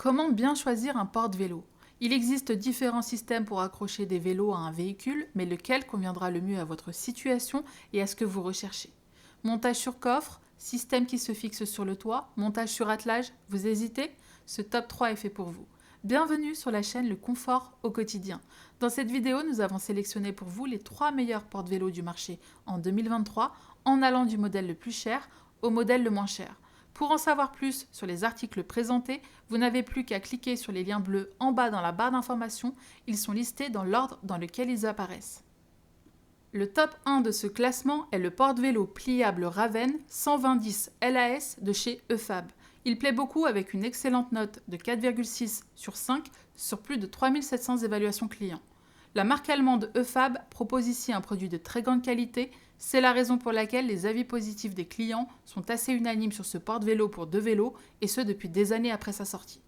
Comment bien choisir un porte-vélo? Il existe différents systèmes pour accrocher des vélos à un véhicule, mais lequel conviendra le mieux à votre situation et à ce que vous recherchez? Montage sur coffre, système qui se fixe sur le toit, montage sur attelage, vous hésitez? Ce top 3 est fait pour vous. Bienvenue sur la chaîne Le Confort au quotidien. Dans cette vidéo, nous avons sélectionné pour vous les 3 meilleurs porte-vélos du marché en 2023, en allant du modèle le plus cher au modèle le moins cher. Pour en savoir plus sur les articles présentés, vous n'avez plus qu'à cliquer sur les liens bleus en bas dans la barre d'information. Ils sont listés dans l'ordre dans lequel ils apparaissent. Le top 1 de ce classement est le porte-vélo pliable Raven 120-10 LAS de chez EFAB. Il plaît beaucoup avec une excellente note de 4,6 sur 5 sur plus de 3700 évaluations clients. La marque allemande EFAB propose ici un produit de très grande qualité. C'est la raison pour laquelle les avis positifs des clients sont assez unanimes sur ce porte-vélo pour 2 vélos, et ce depuis des années après sa sortie.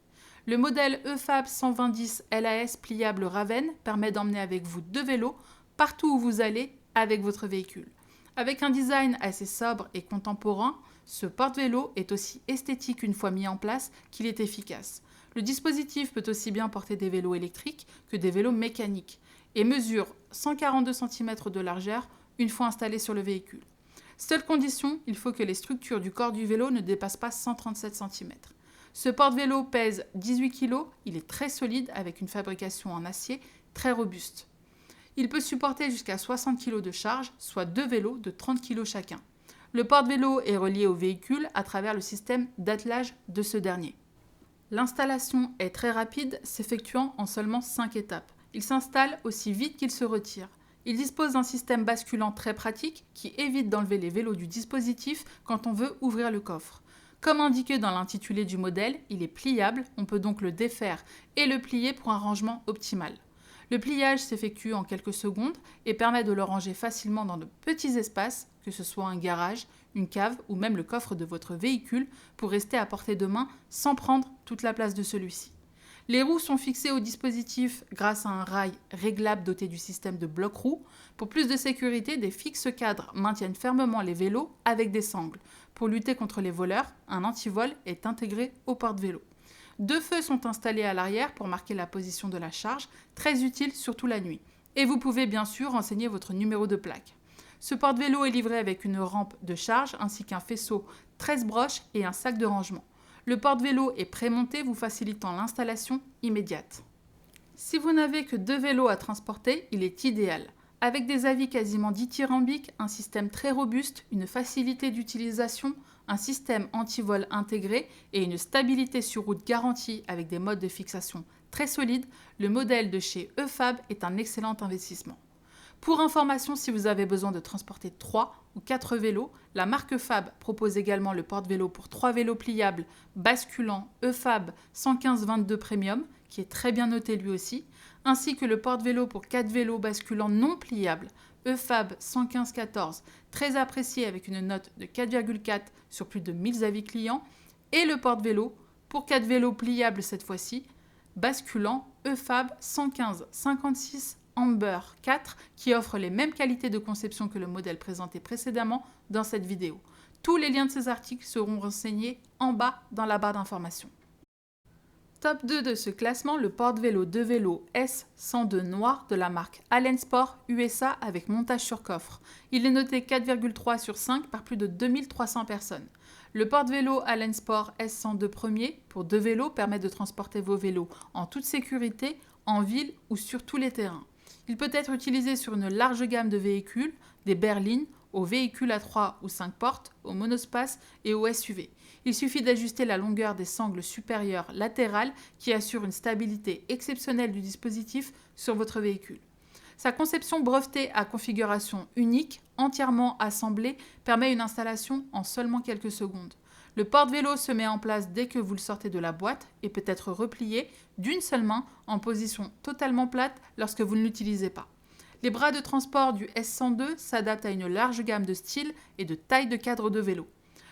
Le modèle EFAB 120-10 LAS pliable Raven permet d'emmener avec vous 2 vélos partout où vous allez avec votre véhicule. Avec un design assez sobre et contemporain, ce porte-vélo est aussi esthétique une fois mis en place qu'il est efficace. Le dispositif peut aussi bien porter des vélos électriques que des vélos mécaniques et mesure 142 cm de largeur une fois installé sur le véhicule. Seule condition, il faut que les structures du corps du vélo ne dépassent pas 137 cm. Ce porte-vélo pèse 18 kg, il est très solide avec une fabrication en acier très robuste. Il peut supporter jusqu'à 60 kg de charge, soit 2 vélos de 30 kg chacun. Le porte-vélo est relié au véhicule à travers le système d'attelage de ce dernier. L'installation est très rapide, s'effectuant en seulement 5 étapes. Il s'installe aussi vite qu'il se retire. Il dispose d'un système basculant très pratique qui évite d'enlever les vélos du dispositif quand on veut ouvrir le coffre. Comme indiqué dans l'intitulé du modèle, il est pliable, on peut donc le défaire et le plier pour un rangement optimal. Le pliage s'effectue en quelques secondes et permet de le ranger facilement dans de petits espaces, que ce soit un garage, une cave ou même le coffre de votre véhicule, pour rester à portée de main sans prendre toute la place de celui-ci. Les roues sont fixées au dispositif grâce à un rail réglable doté du système de bloc-roues. Pour plus de sécurité, des fixes cadres maintiennent fermement les vélos avec des sangles. Pour lutter contre les voleurs, un antivol est intégré au porte-vélo. 2 feux sont installés à l'arrière pour marquer la position de la charge, très utile surtout la nuit. Et vous pouvez bien sûr renseigner votre numéro de plaque. Ce porte-vélo est livré avec une rampe de charge ainsi qu'un faisceau 13 broches et un sac de rangement. Le porte-vélo est prémonté, vous facilitant l'installation immédiate. Si vous n'avez que 2 vélos à transporter, il est idéal. Avec des avis quasiment dithyrambiques, un système très robuste, une facilité d'utilisation, un système anti-vol intégré et une stabilité sur route garantie avec des modes de fixation très solides, le modèle de chez EFAB est un excellent investissement. Pour information, si vous avez besoin de transporter 3 ou 4 vélos, la marque EFAB propose également le porte-vélo pour 3 vélos pliables basculants EFAB 115-22 Premium, qui est très bien noté lui aussi, ainsi que le porte-vélo pour 4 vélos basculants non pliables EFAB 115-14, très apprécié avec une note de 4,4 sur plus de 1000 avis clients, et le porte-vélo pour 4 vélos pliables cette fois-ci, basculant EFAB 115-56 Amber 4 qui offre les mêmes qualités de conception que le modèle présenté précédemment dans cette vidéo. Tous les liens de ces articles seront renseignés en bas dans la barre d'information. Top 2 de ce classement, le porte-vélo de vélo S102 noir de la marque Allen Sport USA avec montage sur coffre. Il est noté 4,3 sur 5 par plus de 2300 personnes. Le porte-vélo Allen Sport S102 premier pour 2 vélos permet de transporter vos vélos en toute sécurité, en ville ou sur tous les terrains. Il peut être utilisé sur une large gamme de véhicules, des berlines, aux véhicules à 3 ou 5 portes, aux monospaces et aux SUV. Il suffit d'ajuster la longueur des sangles supérieures latérales qui assurent une stabilité exceptionnelle du dispositif sur votre véhicule. Sa conception brevetée à configuration unique, entièrement assemblée, permet une installation en seulement quelques secondes. Le porte-vélo se met en place dès que vous le sortez de la boîte et peut être replié d'une seule main en position totalement plate lorsque vous ne l'utilisez pas. Les bras de transport du S102 s'adaptent à une large gamme de styles et de tailles de cadres de vélo.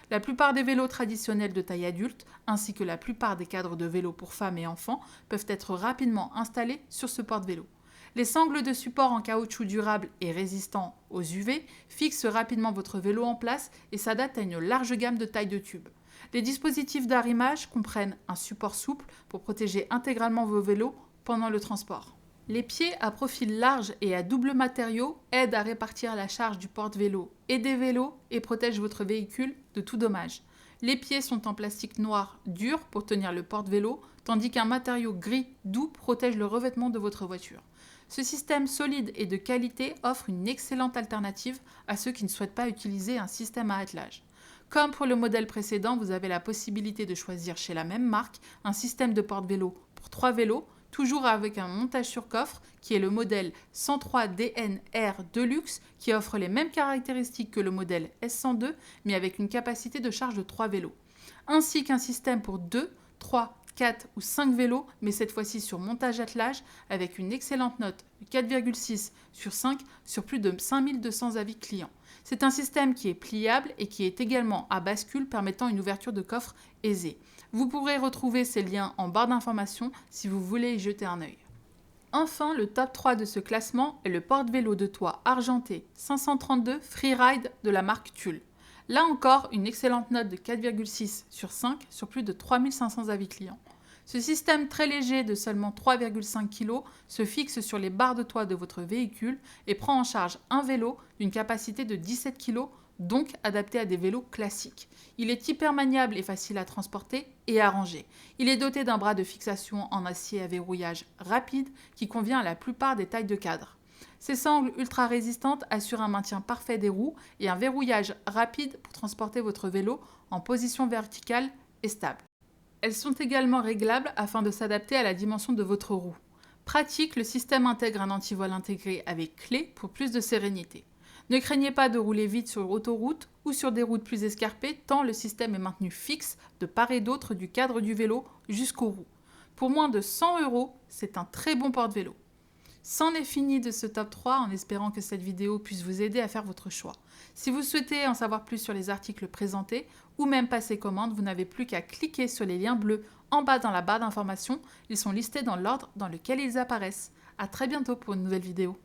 La plupart des vélos traditionnels de taille adulte, ainsi que la plupart des cadres de vélo pour femmes et enfants, peuvent être rapidement installés sur ce porte-vélo. Les sangles de support en caoutchouc durable et résistant aux UV fixent rapidement votre vélo en place et s'adaptent à une large gamme de tailles de tubes. Les dispositifs d'arrimage comprennent un support souple pour protéger intégralement vos vélos pendant le transport. Les pieds à profil large et à double matériau aident à répartir la charge du porte-vélo et des vélos et protègent votre véhicule de tout dommage. Les pieds sont en plastique noir dur pour tenir le porte-vélo, tandis qu'un matériau gris doux protège le revêtement de votre voiture. Ce système solide et de qualité offre une excellente alternative à ceux qui ne souhaitent pas utiliser un système à attelage. Comme pour le modèle précédent, vous avez la possibilité de choisir chez la même marque un système de porte-vélo pour 3 vélos, toujours avec un montage sur coffre qui est le modèle 103 DNR Deluxe qui offre les mêmes caractéristiques que le modèle S102 mais avec une capacité de charge de 3 vélos. Ainsi qu'un système pour 2, 3, 4 ou 5 vélos mais cette fois-ci sur montage attelage avec une excellente note de 4,6 sur 5 sur plus de 5200 avis clients. C'est un système qui est pliable et qui est également à bascule permettant une ouverture de coffre aisée. Vous pourrez retrouver ces liens en barre d'informations si vous voulez y jeter un œil. Enfin, le top 3 de ce classement est le porte-vélo de toit argenté 532 Freeride de la marque Tulle. Là encore, une excellente note de 4,6 sur 5 sur plus de 3500 avis clients. Ce système très léger de seulement 3,5 kg se fixe sur les barres de toit de votre véhicule et prend en charge un vélo d'une capacité de 17 kg, donc adapté à des vélos classiques. Il est hyper maniable et facile à transporter et à ranger. Il est doté d'un bras de fixation en acier à verrouillage rapide qui convient à la plupart des tailles de cadre. Ses sangles ultra résistantes assurent un maintien parfait des roues et un verrouillage rapide pour transporter votre vélo en position verticale et stable. Elles sont également réglables afin de s'adapter à la dimension de votre roue. Pratique, le système intègre un antivol intégré avec clé pour plus de sérénité. Ne craignez pas de rouler vite sur l'autoroute ou sur des routes plus escarpées tant le système est maintenu fixe de part et d'autre du cadre du vélo jusqu'aux roues. Pour moins de 100 €, c'est un très bon porte-vélo. C'en est fini de ce top 3 en espérant que cette vidéo puisse vous aider à faire votre choix. Si vous souhaitez en savoir plus sur les articles présentés ou même passer commande, vous n'avez plus qu'à cliquer sur les liens bleus en bas dans la barre d'informations. Ils sont listés dans l'ordre dans lequel ils apparaissent. À très bientôt pour une nouvelle vidéo.